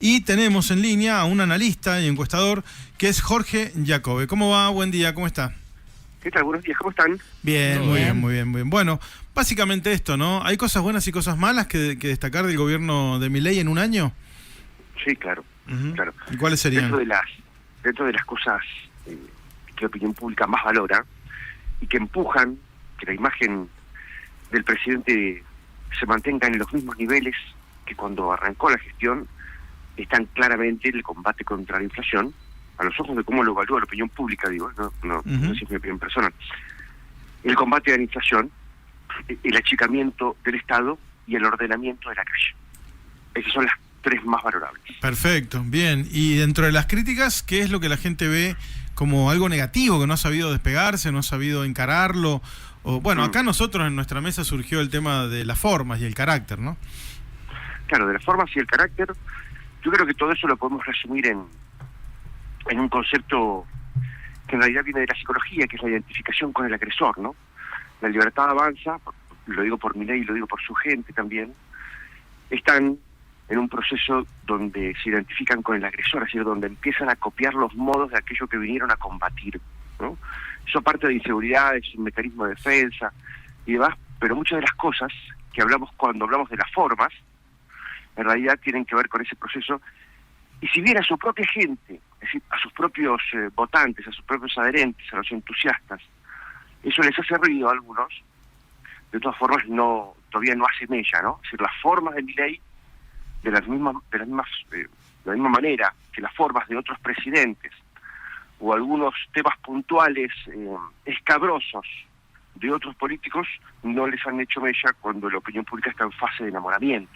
Y tenemos en línea a un analista y encuestador que es Jorge Jacobe. ¿Cómo va? Buen día, ¿cómo está? ¿Qué tal? Buenos días, ¿cómo están? Bien, muy bien, muy bien, muy bien. Bueno, básicamente esto, ¿no? ¿Hay cosas buenas y cosas malas que destacar del gobierno de Milei en un año? Sí, claro, claro. ¿Y cuáles serían? Dentro de las cosas que la opinión pública más valora y que empujan que la imagen del presidente se mantenga en los mismos niveles que cuando arrancó la gestión, están claramente el combate contra la inflación, a los ojos de cómo lo evalúa la opinión pública, digo, no sé si es mi opinión personal. El combate a la inflación, el achicamiento del Estado y el ordenamiento de la calle. Esas son las tres más valorables. Perfecto, bien. Y dentro de las críticas, ¿qué es lo que la gente ve como algo negativo, que no ha sabido despegarse, no ha sabido encararlo? O, bueno, acá nosotros en nuestra mesa surgió el tema de las formas y el carácter, ¿no? Claro, de las formas y el carácter. Yo creo que todo eso lo podemos resumir en un concepto que en realidad viene de la psicología, que es la identificación con el agresor, ¿no? La libertad avanza, lo digo por Milei y lo digo por su gente también, están en un proceso donde se identifican con el agresor, es decir, donde empiezan a copiar los modos de aquello que vinieron a combatir, ¿no? Eso parte de inseguridades, un mecanismo de defensa y demás, pero muchas de las cosas que hablamos cuando hablamos de las formas, en realidad tienen que ver con ese proceso, y si bien a su propia gente, es decir, a sus propios votantes, a sus propios adherentes, a los entusiastas, eso les hace ruido a algunos, de todas formas todavía no hace mella, ¿no? Es decir, las formas de Milei, de la misma manera que las formas de otros presidentes, o algunos temas puntuales escabrosos de otros políticos, no les han hecho mella cuando la opinión pública está en fase de enamoramiento.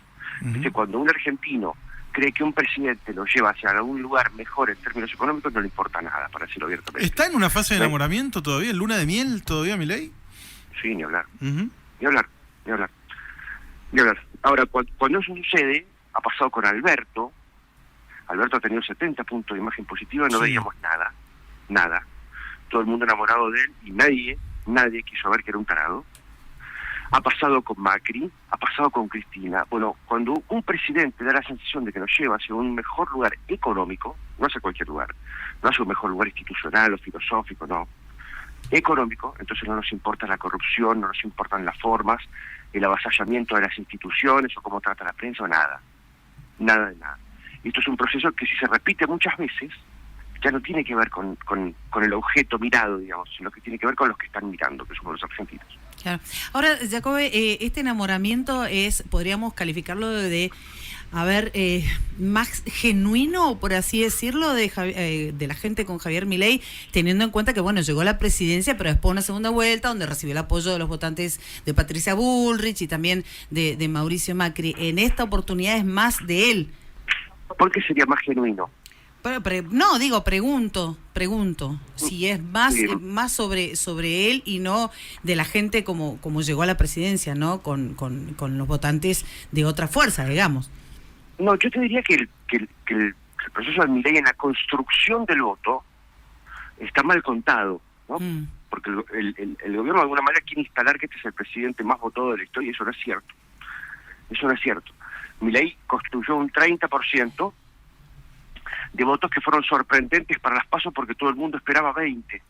Cuando un argentino cree que un presidente lo lleva hacia algún lugar mejor en términos económicos, no le importa nada, para decirlo abiertamente. ¿Está en una fase de enamoramiento todavía, en luna de miel todavía, Milei? Sí, ni hablar. Ni hablar. Ahora, cuando eso sucede, ha pasado con Alberto. Alberto ha tenido 70 puntos de imagen positiva, no veíamos nada. Todo el mundo enamorado de él y nadie quiso ver que era un tarado. Ha pasado con Macri, ha pasado con Cristina. Bueno, cuando un presidente da la sensación de que nos lleva hacia un mejor lugar económico, no hacia cualquier lugar, no hacia un mejor lugar institucional o filosófico, no, económico, entonces no nos importa la corrupción, no nos importan las formas, el avasallamiento de las instituciones o cómo trata la prensa o nada de nada. Esto es un proceso que si se repite muchas veces, ya no tiene que ver con el objeto mirado, digamos, sino que tiene que ver con los que están mirando, que somos los argentinos. Claro. Ahora, Jacobe, este enamoramiento podríamos calificarlo más genuino, por así decirlo, de la gente con Javier Milei, teniendo en cuenta que, bueno, llegó a la presidencia, pero después una segunda vuelta donde recibió el apoyo de los votantes de Patricia Bullrich y también de Mauricio Macri. En esta oportunidad es más de él. ¿Por qué sería más genuino? Pregunto si es más sobre él y no de la gente como llegó a la presidencia, ¿no? Con los votantes de otra fuerza, digamos. No, yo te diría que el proceso de Milei en la construcción del voto está mal contado, ¿no? Porque el gobierno de alguna manera quiere instalar que este es el presidente más votado de la historia, y eso no es cierto. Milei construyó un 30% de votos que fueron sorprendentes para las PASO porque todo el mundo esperaba 20,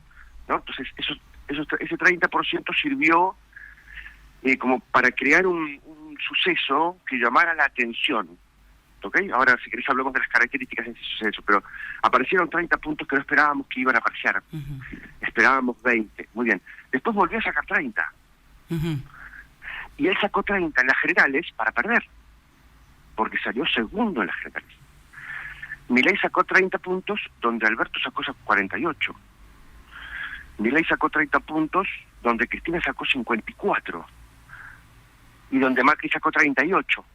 ¿no? Entonces ese 30% sirvió como para crear un suceso que llamara la atención, ¿ok? Ahora, si querés, hablamos de las características de ese suceso, pero aparecieron 30 puntos que no esperábamos que iban a aparecer. Esperábamos 20, muy bien. Después volvió a sacar 30. Y él sacó 30 en las generales para perder, porque salió segundo en las generales. Milei sacó 30 puntos donde Alberto sacó 48. Milei sacó 30 puntos donde Cristina sacó 54. Y donde Macri sacó 38.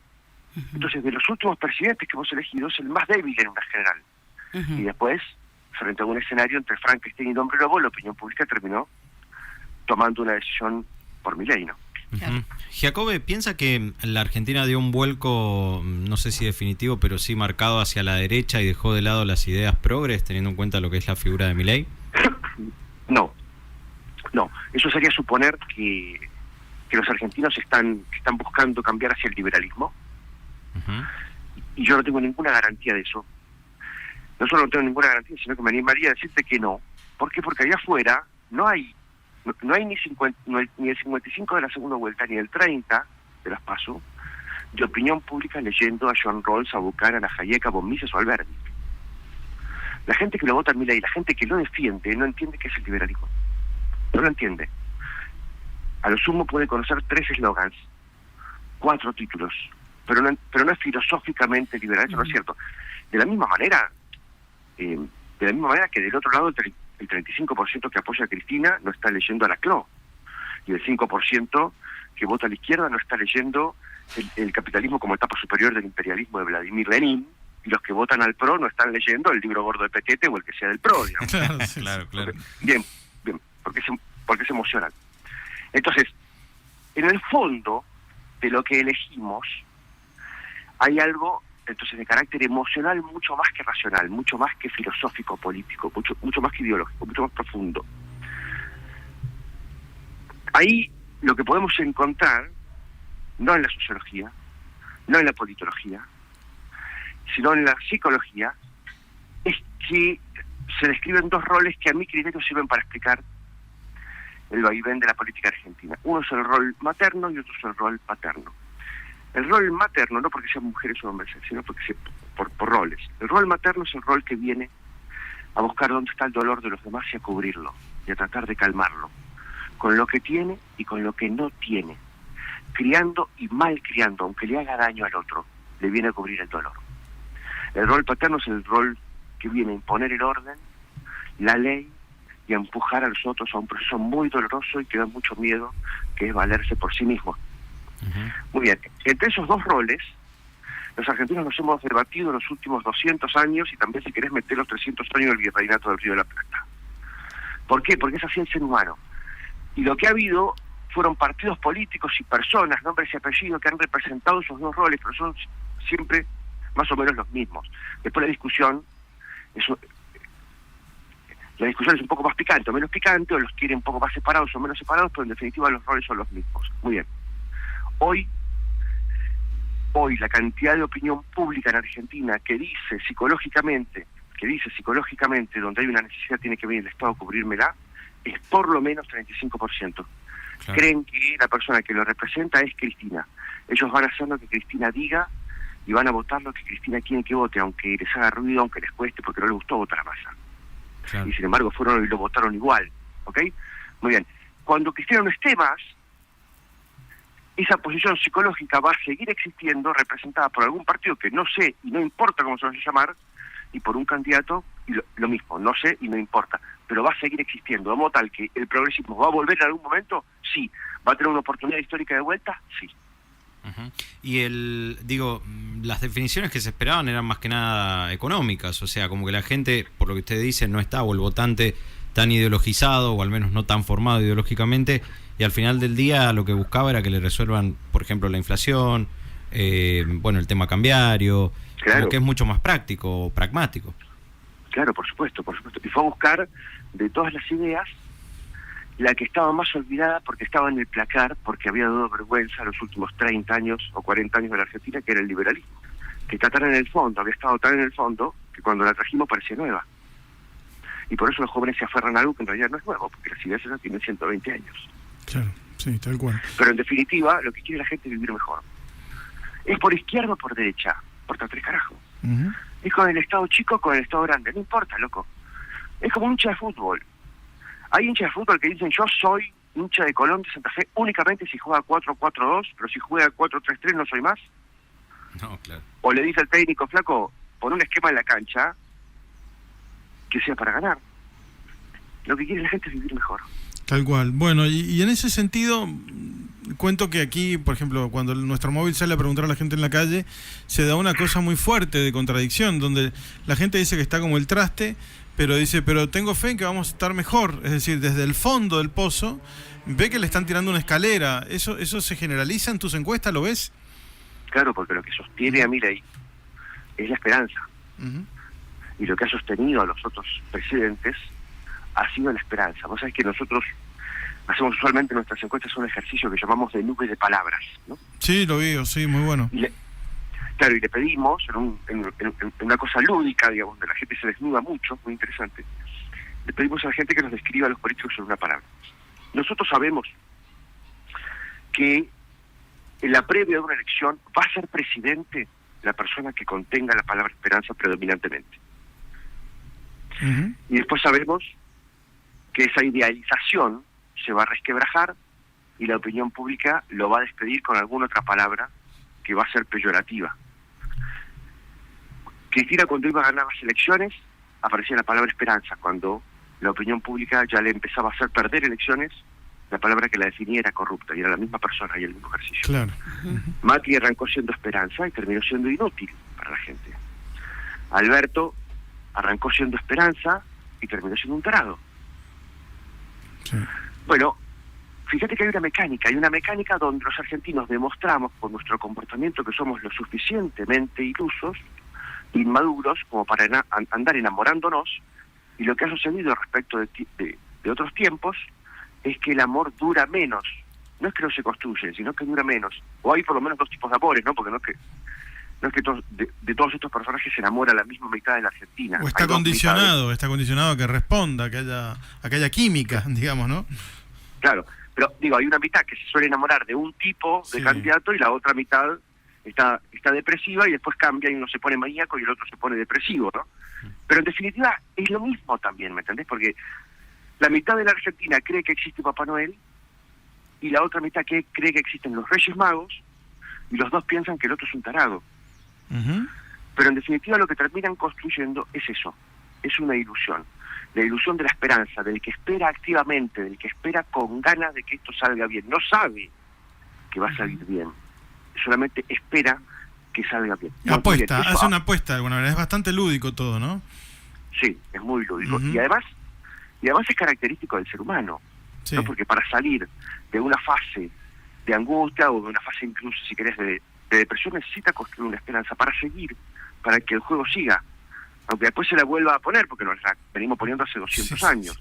Entonces, de los últimos presidentes que hemos elegido, es el más débil en una general. Y después, frente a un escenario entre Frankenstein y Hombre Lobo, la opinión pública terminó tomando una decisión por Milei, ¿no? Jacobe, ¿piensa que la Argentina dio un vuelco, no sé si definitivo, pero sí marcado hacia la derecha y dejó de lado las ideas progres, teniendo en cuenta lo que es la figura de Milei? No. Eso sería suponer que los argentinos están buscando cambiar hacia el liberalismo. Y yo no tengo ninguna garantía de eso. No solo no tengo ninguna garantía, sino que me animaría a decirte que no. ¿Por qué? Porque allá afuera no hay ni el 55 de la segunda vuelta, ni el 30 de las PASO, de opinión pública leyendo a John Rawls, a Buchanan, a Hayek, a von Mises o a Alberti. La gente que lo vota a Milei, la gente que lo defiende, no entiende qué es el liberalismo. No lo entiende. A lo sumo puede conocer 3 eslogans, 4 títulos, pero no es filosóficamente liberal, eso no es cierto. De la misma manera que del otro lado el 35% que apoya a Cristina no está leyendo a Laclau, y el 5% que vota a la izquierda no está leyendo el capitalismo como etapa superior del imperialismo de Vladimir Lenin, y los que votan al PRO no están leyendo el libro gordo de Petete o el que sea del PRO, digamos. Claro. Bien, porque es emocional. Entonces, en el fondo de lo que elegimos hay algo entonces de carácter emocional mucho más que racional, mucho más que filosófico, político, mucho más que ideológico, mucho más profundo. Ahí lo que podemos encontrar, no en la sociología, no en la politología, sino en la psicología, es que se describen 2 roles que a mi criterio sirven para explicar el vaivén de la política argentina. Uno es el rol materno y otro es el rol paterno. El rol materno, no porque sean mujeres o hombres, sino porque por roles. El rol materno es el rol que viene a buscar dónde está el dolor de los demás y a cubrirlo, y a tratar de calmarlo, con lo que tiene y con lo que no tiene, criando y mal criando, aunque le haga daño al otro, le viene a cubrir el dolor. El rol paterno es el rol que viene a imponer el orden, la ley, y a empujar a los otros a un proceso muy doloroso y que da mucho miedo, que es valerse por sí mismo. Muy bien, entre esos 2 roles, los argentinos nos hemos debatido en los últimos 200 años y también, si querés, meter los 300 años del virreinato del Río de la Plata. ¿Por qué? Porque es así el ser humano. Y lo que ha habido fueron partidos políticos y personas, nombres y apellidos, que han representado esos 2 roles, pero son siempre más o menos los mismos. Después la discusión es un poco más picante o menos picante, o los quiere un poco más separados o menos separados, pero en definitiva los roles son los mismos. Muy bien. Hoy la cantidad de opinión pública en Argentina que dice psicológicamente, donde hay una necesidad tiene que venir el Estado a cubrírmela, es por lo menos 35%. Claro. Creen que la persona que lo representa es Cristina. Ellos van a hacer lo que Cristina diga y van a votar lo que Cristina quiere que vote, aunque les haga ruido, aunque les cueste, porque no les gustó votar a Massa. Claro. Y sin embargo fueron y lo votaron igual. ¿Ok? Muy bien. Cuando Cristina no esté más, esa posición psicológica va a seguir existiendo, representada por algún partido que no sé y no importa cómo se vaya a llamar, y por un candidato, y lo mismo, no sé y no importa, pero va a seguir existiendo, de modo tal que el progresismo va a volver en algún momento, sí. ¿Va a tener una oportunidad histórica de vuelta? Sí. Y las definiciones que se esperaban eran más que nada económicas, o sea, como que la gente, por lo que usted dice, no está, o el votante tan ideologizado, o al menos no tan formado ideológicamente, y al final del día lo que buscaba era que le resuelvan, por ejemplo, la inflación, el tema cambiario, claro, como que es mucho más práctico o pragmático. Claro, por supuesto. Y fue a buscar de todas las ideas la que estaba más olvidada porque estaba en el placar, porque había dado vergüenza los últimos 30 años o 40 años de la Argentina, que era el liberalismo, que está tan en el fondo, había estado tan en el fondo, que cuando la trajimos parecía nueva. Y por eso los jóvenes se aferran a algo que en realidad no es nuevo, porque las ideas esas tienen 120 años. Claro, sí, tal cual. Pero en definitiva, lo que quiere la gente es vivir mejor. Es por izquierda o por derecha, importa 3 carajos. Es con el Estado chico o con el Estado grande, no importa, loco. Es como un hincha de fútbol. Hay hinchas de fútbol que dicen, yo soy hincha de Colón de Santa Fe únicamente si juega 4-4-2, pero si juega 4-3-3 no soy más. No, claro. O le dice al técnico, flaco, pon un esquema en la cancha que sea para ganar. Lo que quiere la gente es vivir mejor. Tal cual. Bueno, y en ese sentido, cuento que aquí, por ejemplo, cuando nuestro móvil sale a preguntar a la gente en la calle, se da una cosa muy fuerte de contradicción, donde la gente dice que está como el traste, pero dice, pero tengo fe en que vamos a estar mejor. Es decir, desde el fondo del pozo, ve que le están tirando una escalera. ¿Eso se generaliza en tus encuestas? ¿Lo ves? Claro, porque lo que sostiene a Milei es la esperanza. Y lo que ha sostenido a los otros presidentes ha sido la esperanza. Vos sabés que nosotros hacemos usualmente en nuestras encuestas un ejercicio que llamamos de nube de palabras, ¿no? Sí, lo vi, sí, muy bueno. Claro, y le pedimos, en una cosa lúdica, digamos, donde la gente se desnuda mucho, muy interesante, le pedimos a la gente que nos describa a los políticos en una palabra. Nosotros sabemos que en la previa de una elección va a ser presidente la persona que contenga la palabra esperanza predominantemente. Uh-huh. Y después sabemos que esa idealización se va a resquebrajar y la opinión pública lo va a despedir con alguna otra palabra que va a ser peyorativa. Cristina, cuando iba a ganar las elecciones, aparecía la palabra esperanza. Cuando la opinión pública ya le empezaba a hacer perder elecciones, la palabra que la definía era corrupta, y era la misma persona y el mismo ejercicio. Claro. Uh-huh. Macri arrancó siendo esperanza y terminó siendo inútil para la gente. Alberto arrancó siendo esperanza y terminó siendo un tarado. Sí. Bueno, fíjate que hay una mecánica donde los argentinos demostramos por nuestro comportamiento que somos lo suficientemente ilusos, inmaduros, como para andar enamorándonos, y lo que ha sucedido respecto de otros tiempos es que el amor dura menos. No es que no se construye, sino que dura menos. O hay por lo menos dos tipos de amores, ¿no? Porque no es que de todos estos personajes se enamora la misma mitad de la Argentina. O está condicionado a que responda, que haya química, digamos, ¿no? Claro, pero digo, hay una mitad que se suele enamorar de un tipo de candidato y la otra mitad está depresiva y después cambia y uno se pone maníaco y el otro se pone depresivo, ¿no? Pero en definitiva es lo mismo también, ¿me entendés? Porque la mitad de la Argentina cree que existe Papá Noel y la otra mitad que cree que existen los Reyes Magos y los dos piensan que el otro es un tarado. Uh-huh. Pero en definitiva lo que terminan construyendo es eso, es una ilusión. La ilusión de la esperanza, del que espera activamente, del que espera con ganas de que esto salga bien. No sabe que va a salir bien, solamente espera que salga bien. Apuesta, hace una apuesta de alguna manera, es bastante lúdico todo, ¿no? Sí, es muy lúdico. Uh-huh. Y además es característico del ser humano, sí. ¿no? Porque para salir de una fase de angustia o de una fase incluso, si querés, de depresión, necesita construir una esperanza para seguir, para que el juego siga. Aunque después se la vuelva a poner, porque nos la venimos poniendo hace 200 años.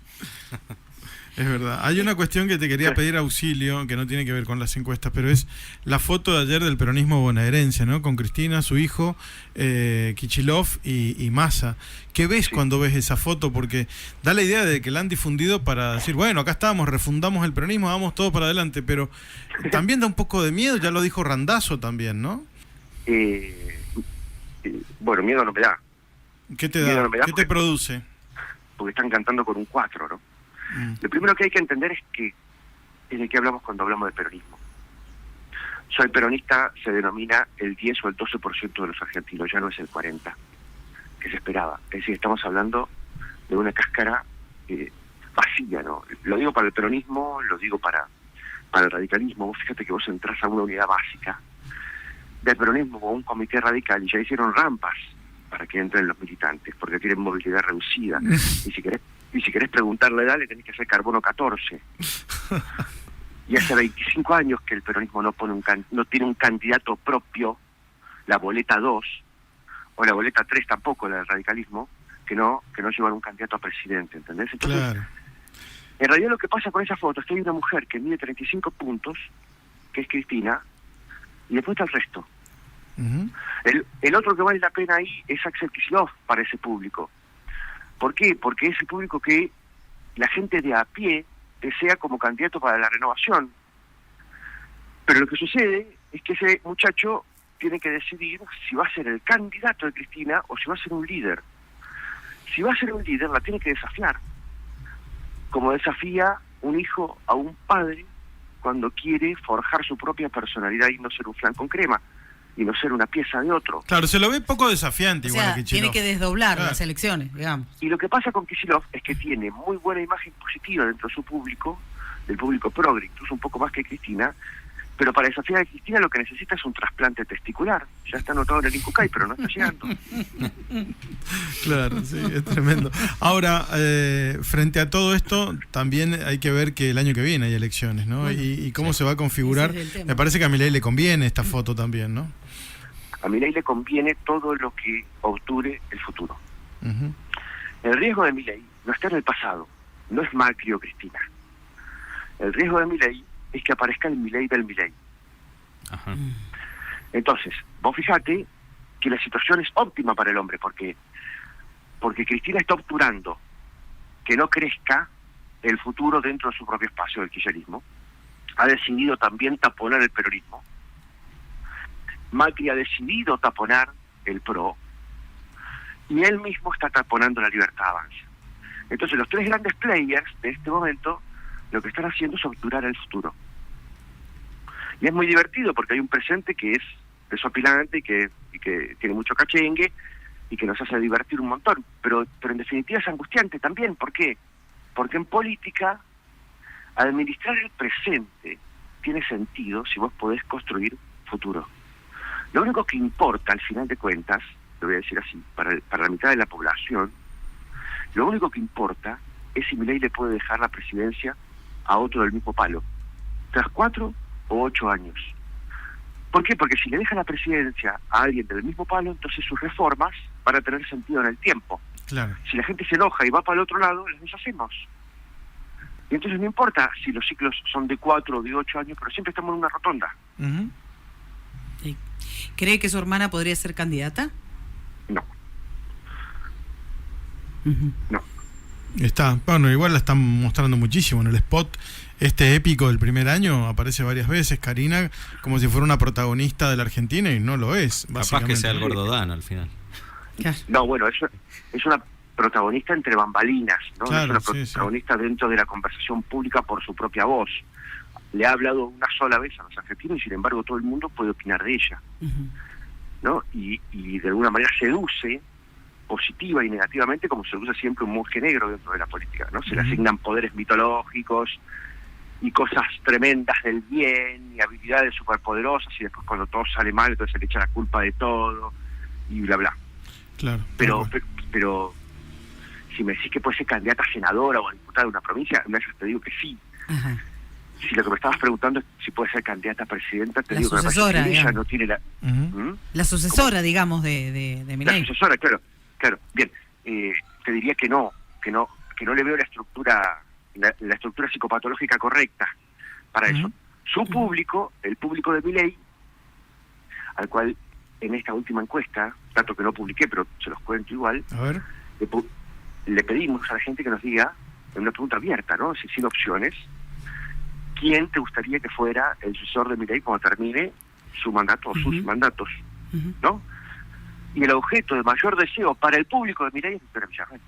Es verdad. Hay una cuestión que te quería pedir auxilio, que no tiene que ver con las encuestas, pero es la foto de ayer del peronismo bonaerense, ¿no? Con Cristina, su hijo, Kicillof y Massa. ¿Qué ves cuando ves esa foto? Porque da la idea de que la han difundido para decir, bueno, acá estamos, refundamos el peronismo, vamos todo para adelante, pero también da un poco de miedo, ya lo dijo Randazzo también, ¿no? Bueno, miedo no me da. ¿Qué te da? ¿Qué te produce? Porque están cantando con un 4, ¿no? Lo primero que hay que entender es de qué hablamos cuando hablamos de peronismo. Soy peronista se denomina el 10 o el 12% de los argentinos, ya no es el 40% que se esperaba. Es decir, estamos hablando de una cáscara vacía, ¿no? Lo digo para el peronismo, lo digo para el radicalismo. Vos fíjate que vos entrás a una unidad básica del peronismo o un comité radical y ya hicieron rampas para que entren los militantes, porque tienen movilidad reducida. Y si querés preguntarle la edad, le tenés que hacer carbono 14. Y hace 25 años que el peronismo no tiene un candidato propio, la boleta 2, o la boleta 3 tampoco, la del radicalismo, que no llevan un candidato a presidente, ¿entendés? Entonces, claro. En realidad lo que pasa con esa foto es que hay una mujer que mide 35 puntos, que es Cristina, y después está el resto. Uh-huh. El otro que vale la pena ahí es Axel Kicillof para ese público. ¿Por qué? Porque es el público que la gente de a pie desea como candidato para la renovación. Pero lo que sucede es que ese muchacho tiene que decidir si va a ser el candidato de Cristina o si va a ser un líder. Si va a ser un líder, la tiene que desafiar. Como desafía un hijo a un padre cuando quiere forjar su propia personalidad y no ser un flan con crema, y no ser una pieza de otro. Claro, se lo ve poco desafiante, igual a Kicillof. Tiene que desdoblar las elecciones, digamos. Y lo que pasa con Kicillof es que tiene muy buena imagen positiva dentro de su público, del público progre, incluso un poco más que Cristina, pero para desafiar a Cristina lo que necesita es un trasplante testicular. Ya está anotado en el INCUCAI, pero no está llegando. Claro, sí, es tremendo. Ahora, frente a todo esto, también hay que ver que el año que viene hay elecciones, ¿no? Bueno, y cómo se va a configurar. Me parece que a Milei le conviene esta foto también, ¿no? A Milei le conviene todo lo que obture el futuro. Uh-huh. El riesgo de Milei no está en el pasado, no es Macri o Cristina. El riesgo de Milei es que aparezca el Milei del Milei. Ajá. Entonces, vos fijate que la situación es óptima para el hombre, porque Cristina está obturando que no crezca el futuro dentro de su propio espacio del kirchnerismo. Ha decidido también taponar el peronismo. Macri ha decidido taponar el PRO, y él mismo está taponando la Libertad Avanza. Entonces los tres grandes players de este momento lo que están haciendo es obturar el futuro. Y es muy divertido porque hay un presente que es desopilante y que tiene mucho cachengue y que nos hace divertir un montón, pero en definitiva es angustiante también. ¿Por qué? Porque en política administrar el presente tiene sentido si vos podés construir futuro. Lo único que importa al final de cuentas, lo voy a decir así, para la mitad de la población, lo único que importa es si Milei le puede dejar la presidencia a otro del mismo palo, tras 4 o 8 años. ¿Por qué? Porque si le deja la presidencia a alguien del mismo palo, entonces sus reformas van a tener sentido en el tiempo. Claro. Si la gente se enoja y va para el otro lado, las deshacemos. Y entonces no importa si los ciclos son de 4 o de 8 años, pero siempre estamos en una rotonda. Uh-huh. Sí. ¿Cree que su hermana podría ser candidata? No. Uh-huh. No. Bueno, igual la están mostrando muchísimo en el spot épico del primer año, aparece varias veces Karina como si fuera una protagonista de la Argentina, y no lo es, básicamente. Capaz que sea el Gordodán al final. Claro. No, bueno, eso es una protagonista entre bambalinas, ¿no? Claro, es una sí, protagonista dentro de la conversación pública por su propia voz. Le ha hablado una sola vez a los argentinos y sin embargo todo el mundo puede opinar de ella, Uh-huh. ¿no? Y de alguna manera seduce positiva y negativamente, como seduce siempre un monje negro dentro de la política, ¿no? Se le asignan poderes mitológicos y cosas tremendas del bien y habilidades superpoderosas, y después cuando todo sale mal entonces se le echa la culpa de todo y bla bla. Claro. Pero si me decís que puede ser candidata a senadora o a diputada de una provincia, te digo que sí. Ajá. Si lo que me estabas preguntando es si puede ser candidata a presidenta, te La digo que me parece sucesora, que ella digamos. no tiene la... Uh-huh. La sucesora, digamos, de La Milei. sucesora, claro. Bien, te diría que no le veo la estructura psicopatológica correcta para eso. Su público, el público de Milei, al cual en esta última encuesta, dato que no publiqué, pero se los cuento igual, A ver. le pedimos a la gente que nos diga, en una pregunta abierta, ¿no? Sin opciones, ¿quién te gustaría que fuera el sucesor de Milei cuando termine su mandato o sus mandatos? Uh-huh. ¿No? Y el objeto de mayor deseo para el público de Milei es Victoria Villarruel.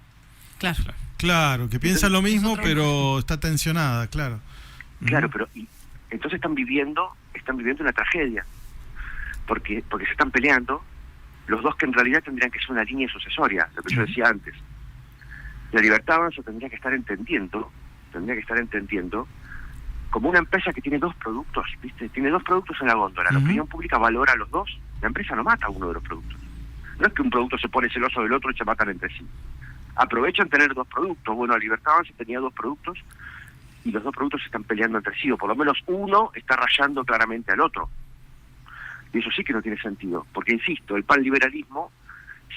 Claro. Claro, que piensa lo mismo, pero está tensionada, claro. Claro, pero entonces están viviendo una tragedia, porque se están peleando los dos que en realidad tendrían que ser una línea sucesoria, lo que yo decía antes. La Libertad Avanza tendría que estar entendiendo como una empresa que tiene 2 productos, ¿viste? Tiene 2 productos en la góndola. La opinión pública valora a los 2, la empresa no mata a uno de los productos. No es que un producto se pone celoso del otro y se matan entre sí. Aprovechan tener 2 productos. Bueno, la Libertad Avanza tenía 2 productos y los 2 productos se están peleando entre sí, o por lo menos uno está rayando claramente al otro. Y eso sí que no tiene sentido, porque insisto, el panliberalismo,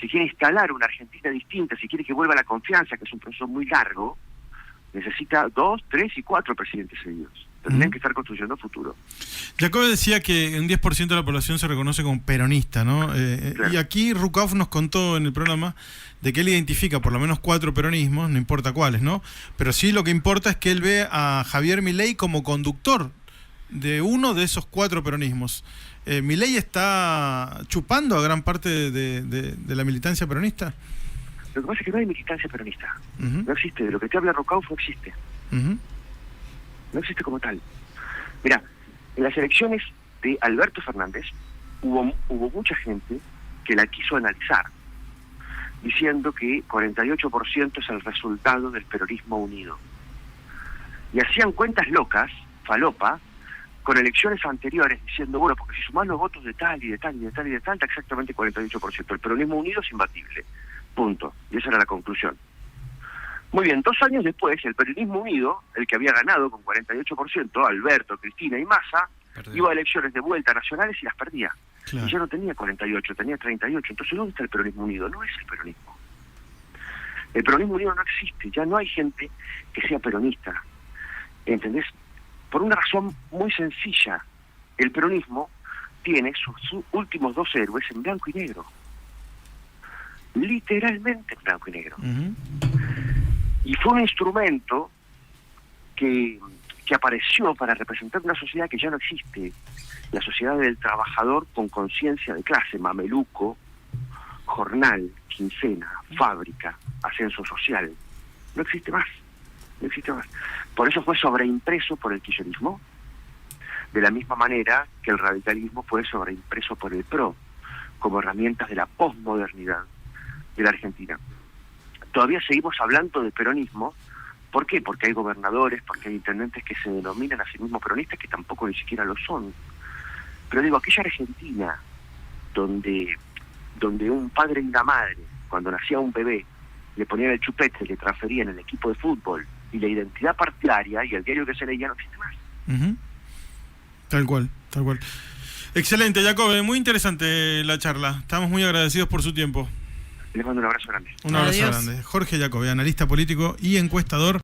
si quiere instalar una Argentina distinta, si quiere que vuelva la confianza, que es un proceso muy largo, necesita 2, 3 y 4 presidentes seguidos. Tendrían que estar construyendo futuro. Jacob decía que un 10% de la población se reconoce como peronista, ¿no? Claro. Y aquí Rukauf nos contó en el programa de que él identifica por lo menos 4 peronismos, no importa cuáles, ¿no? Pero sí lo que importa es que él ve a Javier Milei como conductor de uno de esos 4 peronismos. ¿Milei está chupando a gran parte de la militancia peronista? Lo que pasa es que no hay militancia peronista. Uh-huh. No existe. De lo que te habla Rukauf no existe. Uh-huh. No existe como tal. Mira, en las elecciones de Alberto Fernández hubo mucha gente que la quiso analizar, diciendo que 48% es el resultado del peronismo unido. Y hacían cuentas locas, falopa, con elecciones anteriores, diciendo, bueno, porque si sumás los votos de tal y de tal y de tal y de tal, da exactamente 48%. El peronismo unido es imbatible. Punto. Y esa era la conclusión. Muy bien, 2 años después, el peronismo unido, el que había ganado con 48%, Alberto, Cristina y Massa, iba a elecciones de vuelta nacionales y las perdía. Claro. Y ya no tenía 48, tenía 38. Entonces, ¿dónde está el peronismo unido? No es el peronismo. El peronismo unido no existe. Ya no hay gente que sea peronista. ¿Entendés? Por una razón muy sencilla. El peronismo tiene sus últimos 2 héroes en blanco y negro. literalmente en blanco y negro. Y fue un instrumento que apareció para representar una sociedad que ya no existe, la sociedad del trabajador con conciencia de clase, mameluco, jornal, quincena, fábrica, ascenso social. No existe más, no existe más. Por eso fue sobreimpreso por el kirchnerismo, de la misma manera que el radicalismo fue sobreimpreso por el PRO, como herramientas de la posmodernidad de la Argentina. Todavía seguimos hablando de peronismo. ¿Por qué? Porque hay gobernadores, porque hay intendentes que se denominan a sí mismos peronistas, que tampoco ni siquiera lo son. Pero digo, aquella Argentina donde un padre y una madre, cuando nacía un bebé, le ponían el chupete, le transferían el equipo de fútbol y la identidad partidaria y el diario que se leía, no existe más. Tal cual, tal cual. Excelente, Jacob, muy interesante la charla. Estamos muy agradecidos por su tiempo. Les mando un abrazo grande. Un abrazo Adiós. grande. Jorge Jacob, analista político y encuestador.